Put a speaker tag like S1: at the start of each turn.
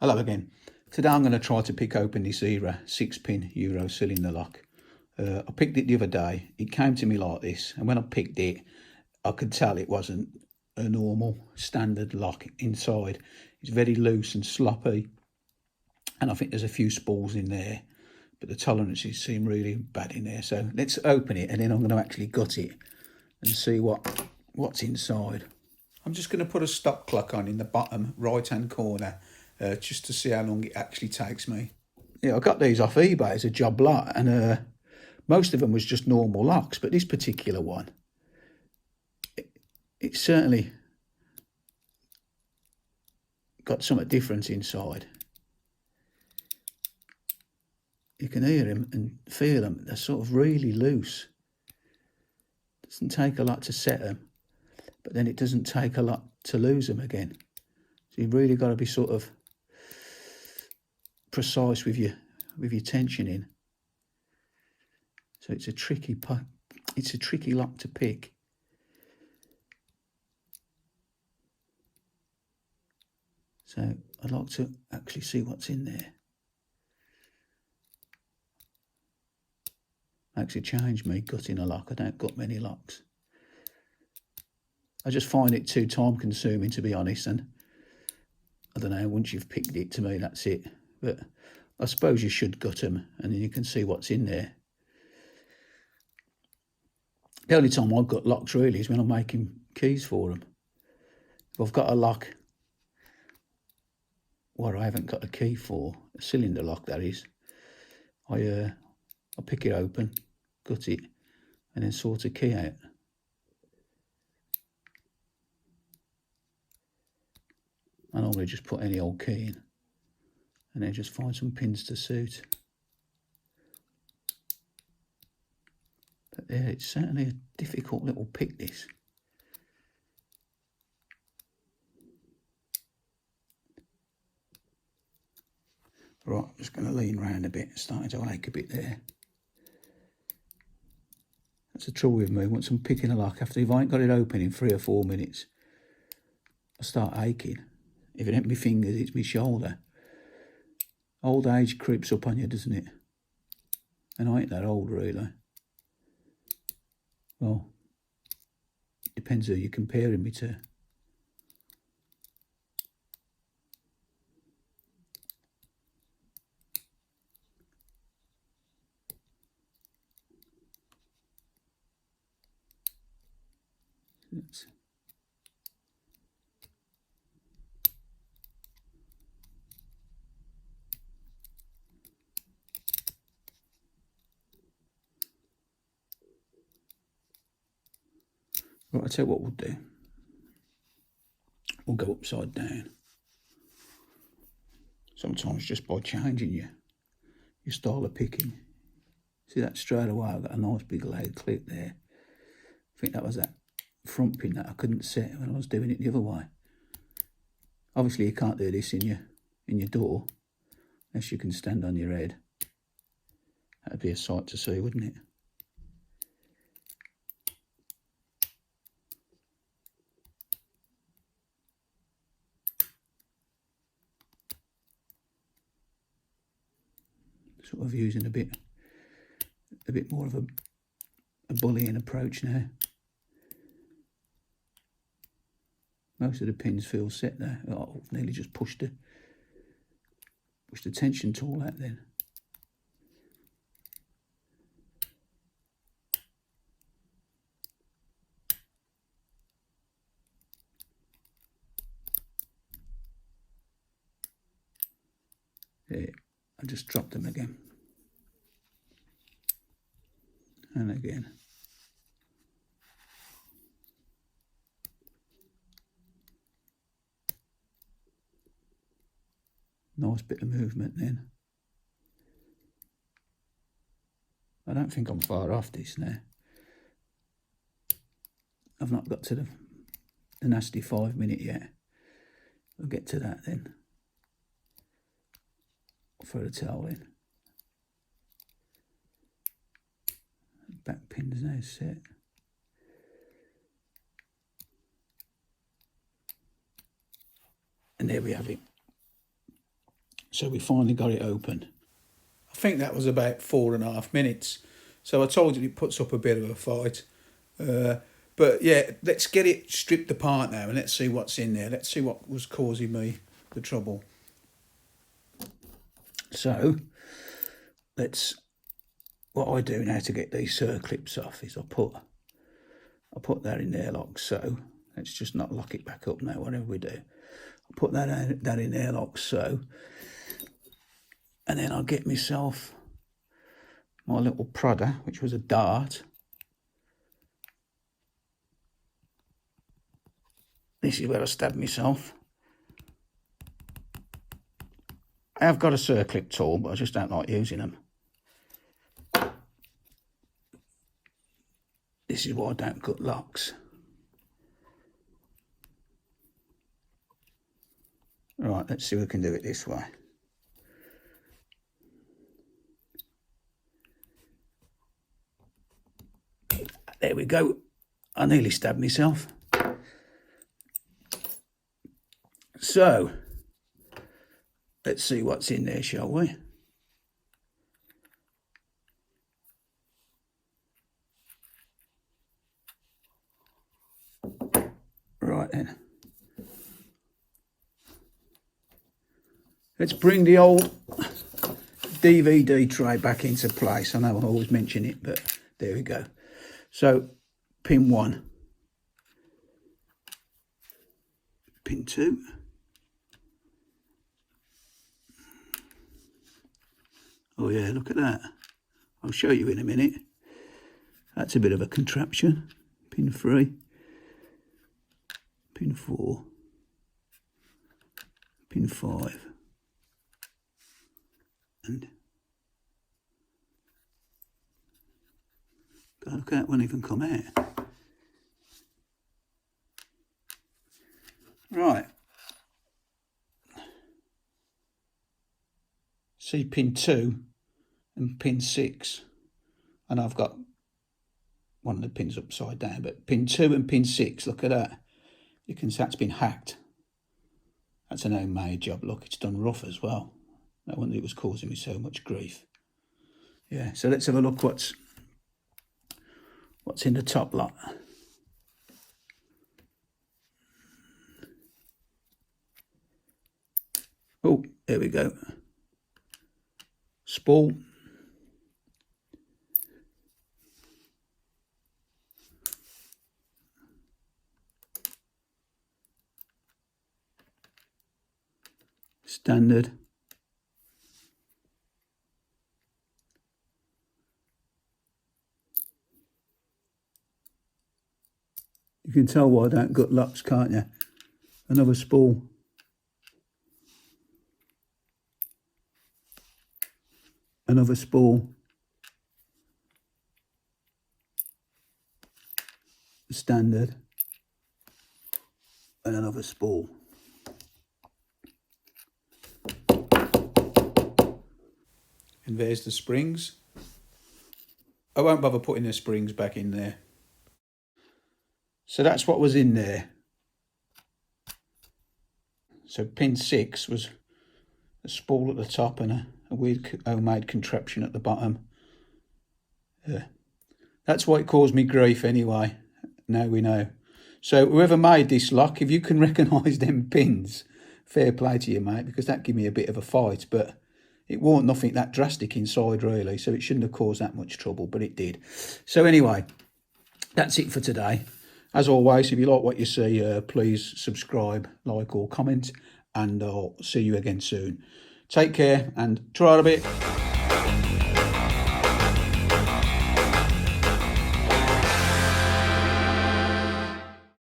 S1: Hello again. Today I'm going to try to pick open this Era 6-pin Euro cylinder lock. I picked it the other day. It came to me like this, and when I picked it, I could tell it wasn't a normal standard lock inside. It's very loose and sloppy, and I think there's a few spools in there, but the tolerances seem really bad in there. So let's open it, and then I'm going to actually gut it and see what's inside. I'm just going to put a stop clock on in the bottom right hand corner just to see how long it actually takes me. Yeah, I got these off eBay as a job lot, and most of them was just normal locks, but this particular one, it's certainly got something different inside. You can hear them and feel them. They're sort of really loose. It doesn't take a lot to set them, but then it doesn't take a lot to lose them again. So you've really got to be sort of precise with your tensioning. So it's a tricky lock to pick. So I'd like to actually see what's in there. Makes it change me gutting a lock. I don't gut many locks. I just find it too time consuming, to be honest, and I don't know, once you've picked it, to me that's it. But I suppose you should gut them, and then you can see what's in there. The only time I've got locks really is when I'm making keys for them. If I've got a lock where I haven't got a key for, a cylinder lock that is, I pick it open, gut it, and then sort a key out. I normally just put any old key in and then just find some pins to suit. But yeah, it's certainly a difficult little pick, this. Right, I'm just going to lean round a bit, starting to ache a bit there. That's the trouble with me, once I'm picking a lock, after if I ain't got it open in 3 or 4 minutes, I start aching. If it ain't my fingers, it's my shoulder. Old age creeps up on you, doesn't it? And I ain't that old, really. Well, depends who you're comparing me to. Right, I'll tell you what we'll do. We'll go upside down. Sometimes just by changing your style of picking. See that straight away, I've got a nice big loud clip there. I think that was that front pin that I couldn't set when I was doing it the other way. Obviously you can't do this in your door unless you can stand on your head. That'd be a sight to see, wouldn't it? Sort of using a bit more of a bullying approach now. Most of the pins feel set there. Oh, I've nearly just pushed the tension tool out then. There, I just dropped them again. And again. Nice bit of movement then. I don't think I'm far off this now. I've not got to the nasty 5 minute yet. We'll get to that then. Throw the towel in. Back pin's now set. And there we have it. So we finally got it open. I think that was about 4.5 minutes. So I told you it puts up a bit of a fight. But yeah, let's get it stripped apart now and let's see what's in there. Let's see what was causing me the trouble. So what I do now to get these clips off is I put that in there like so. Let's just not lock it back up now, whatever we do. I put that in there like so. And then I'll get myself my little prodder, which was a dart. This is where I stabbed myself. I have got a circlip tool, but I just don't like using them. This is why I don't cut locks. Right, let's see if we can do it this way. There we go. I nearly stabbed myself. So, let's see what's in there, shall we? Right then. Let's bring the old DVD tray back into place. I know I always mention it, but there we go. So, pin 1. Pin 2. Oh yeah, look at that. I'll show you in a minute. That's a bit of a contraption. Pin 3. Pin 4. Pin 5. And God, look at that one even come out. Right. See pin 2 and pin 6. And I've got one of the pins upside down, but pin 2 and pin 6, look at that. You can see that's been hacked. That's an homemade job. Look, it's done rough as well. No wonder it was causing me so much grief. Yeah, so let's have a look what's in the top lot. Oh, there we go. Spool. Standard. You can tell why I don't gut locks, can't you? Another spool. Another spool. Standard. And another spool. And there's the springs. I won't bother putting the springs back in there. So that's what was in there. So pin 6 was a spool at the top and a weird homemade contraption at the bottom. Yeah. That's what caused me grief anyway. Now we know. So whoever made this lock, if you can recognise them pins, fair play to you, mate, because that gave me a bit of a fight. But it wasn't nothing that drastic inside, really, so it shouldn't have caused that much trouble, but it did. So anyway, that's it for today. As always, if you like what you see, please subscribe, like or comment, and I'll see you again soon. Take care and try it a bit.